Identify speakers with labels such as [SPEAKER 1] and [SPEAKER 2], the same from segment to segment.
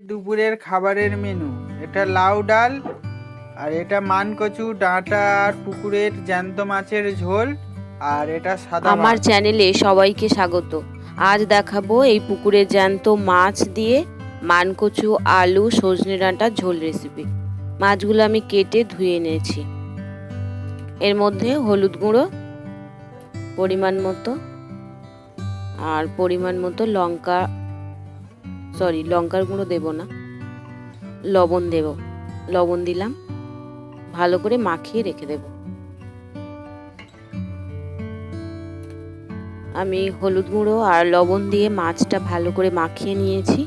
[SPEAKER 1] দুপুরের খাবারের মেনু। এটা লাউ ডাল, আর এটা মানকচু ডাঁটা আর পুকুরের জ্যান্ত মাছের ঝোল, আর এটা সাদা
[SPEAKER 2] আমার
[SPEAKER 1] ভাত।
[SPEAKER 2] চ্যানেলে সবাইকে স্বাগত। আজ দেখাবো এই পুকুরে জ্যান্ত মাছ দিয়ে মানকচু আলু সজনে ডাঁটা ঝোল রেসিপি। মাছগুলো আমি কেটে ধুয়ে নিয়েছি। এর মধ্যে হলুদ গুঁড়ো পরিমাণ মতো, আর পরিমাণ মতো লঙ্কার গুঁড়ো দেব না, লবণ দেব। লবণ দিলাম, ভালো করে মাখিয়ে রেখে দেব। আমি হলুদ গুঁড়ো আর লবণ দিয়ে মাছটা ভালো করে মাখিয়ে নিয়েছি।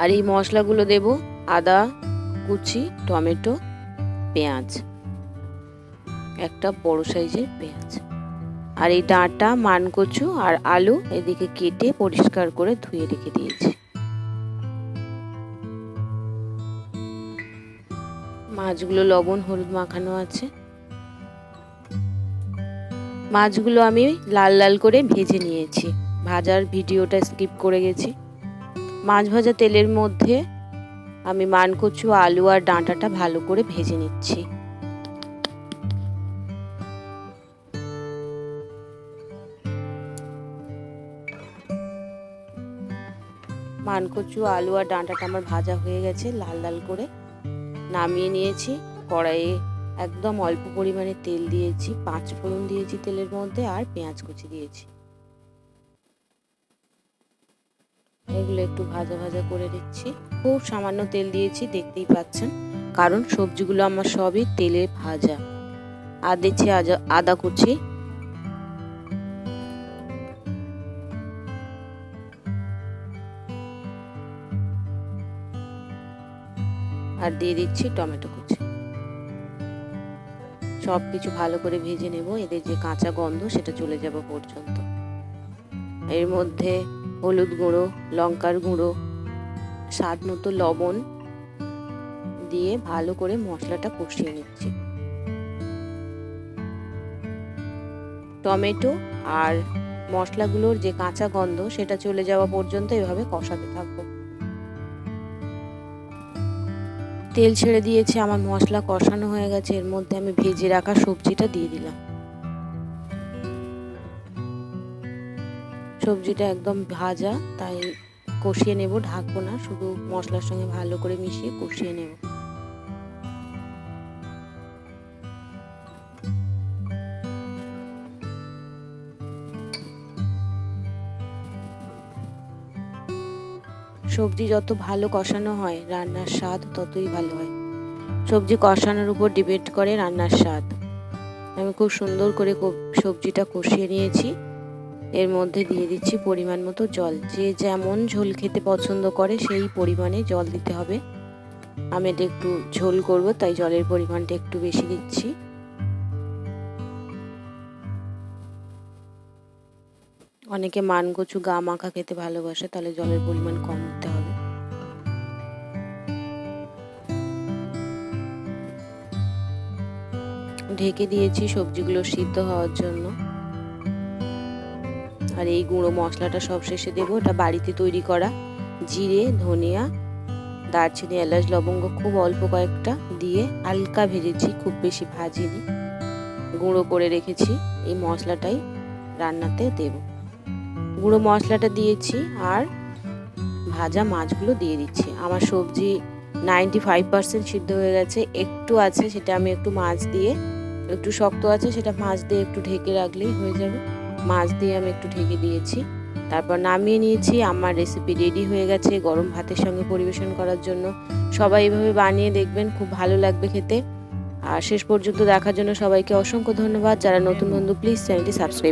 [SPEAKER 2] আর এই মশলাগুলো দেব: আদা কুচি, টমেটো, পেঁয়াজ, একটা বড় সাইজের পেঁয়াজ, আর এই ডাঁটা মানকচু আর আলু এদিকে কেটে পরিষ্কার করে ধুয়ে রেখে দিয়েছি। মাছগুলো লবণ হলুদ মাখানো আছে। মাছগুলো আমি লাল লাল করে ভেজে নিয়েছি। ভাজার ভিডিওটা স্কিপ করে গেছি। মাছ ভাজা তেলের মধ্যে আমি মানকচু আলু আর ডাঁটাটা ভালো করে ভেজে নিচ্ছি। মানকচু আলু আর ডাঁটাটা আমার ভাজা হয়ে গেছে লাল লাল করে। নামিয়ে নিয়েছি। কড়াইয়ে একদম অল্প পরিমাণে তেল দিয়েছি, 5 ফোড়ন দিয়েছি তেলের মধ্যে, আর পেঁয়াজ কুচি দিয়েছি। এগুলো একটু ভাজা ভাজা করে দিচ্ছি। খুব সামান্য তেল দিয়েছি, দেখতেই পাচ্ছেন, কারণ সবজিগুলো আমার সবই তেলে ভাজা। আর দিচ্ছি আদা কুচি, আর দিয়ে দিচ্ছি টমেটো কুচি। সব কিছু ভালো করে ভেজে নেব, এদের যে কাঁচা গন্ধ সেটা চলে যাওয়া পর্যন্ত। এর মধ্যে হলুদ গুঁড়ো, লঙ্কার গুঁড়ো, স্বাদ মতো লবণ দিয়ে ভালো করে মশলাটা কষিয়ে নিচ্ছি। টমেটো আর মশলাগুলোর যে কাঁচা গন্ধ সেটা চলে যাওয়া পর্যন্ত এভাবে কষাতে থাকবো। তেল ছেড়ে দিয়েছে, আমার মশলা কষানো হয়ে গেছে। এর মধ্যে আমি ভেজে রাখা সবজিটা দিয়ে দিলাম। সবজিটা একদম ভাজা, তাই কষিয়ে নেব, ঢাকবো না, শুধু মশলার সঙ্গে ভালো করে মিশিয়ে কষিয়ে নেব। সবজি যত ভালো কষানো হয় রান্নার স্বাদ ততই ভালো হয়। সবজি কষানোর উপর ডিপেন্ড করে রান্নার স্বাদ। আমি খুব সুন্দর করে সবজিটা কষিয়ে নিয়েছি। এর মধ্যে দিয়ে দিচ্ছি পরিমাণ মতো জল। যে যেমন ঝোল খেতে পছন্দ করে সেই পরিমাণে জল দিতে হবে। আমি এটা একটু ঝোল করব, তাই জলের পরিমাণটা একটু বেশি দিচ্ছি। অনেকে মানকচু গা মাখা খেতে ভালোবাসে, তাহলে জলের পরিমাণ কম দিতে হবে। ঢেকে দিয়েছি সবজিগুলো সিদ্ধ হওয়ার জন্য। আর এই গুঁড়ো মশলাটা সব শেষে দেবো। এটা বাড়িতে তৈরি করা জিরে, ধনিয়া, দারচিনি, এলাচ, লবঙ্গ খুব অল্প কয়েকটা দিয়ে হালকা ভেজেছি, খুব বেশি ভাজিনি, গুঁড়ো করে রেখেছি। এই মশলাটাই রান্নাতে দেব। গুঁড়ো মশলাটা দিয়েছি আর ভাজা মাছগুলো দিয়ে দিচ্ছি। আমার সবজি 95% সিদ্ধ হয়ে গেছে, একটু আছে সেটা আমি একটু মাছ দিয়ে, একটু শক্ত আছে সেটা মাছ দিয়ে একটু ঢেকে রাখলেই হয়ে যাবে। মাছ দিয়ে আমি একটু ঢেকে দিয়েছি, তারপর নামিয়ে নিয়েছি। আমার রেসিপি রেডি হয়ে গেছে গরম ভাতের সঙ্গে পরিবেশন করার জন্য। সবাই এভাবে বানিয়ে দেখবেন, খুব ভালো লাগবে খেতে। আর শেষ পর্যন্ত দেখার জন্য সবাইকে অসংখ্য ধন্যবাদ। যারা নতুন বন্ধু, প্লিজ চ্যানেলটি সাবস্ক্রাইব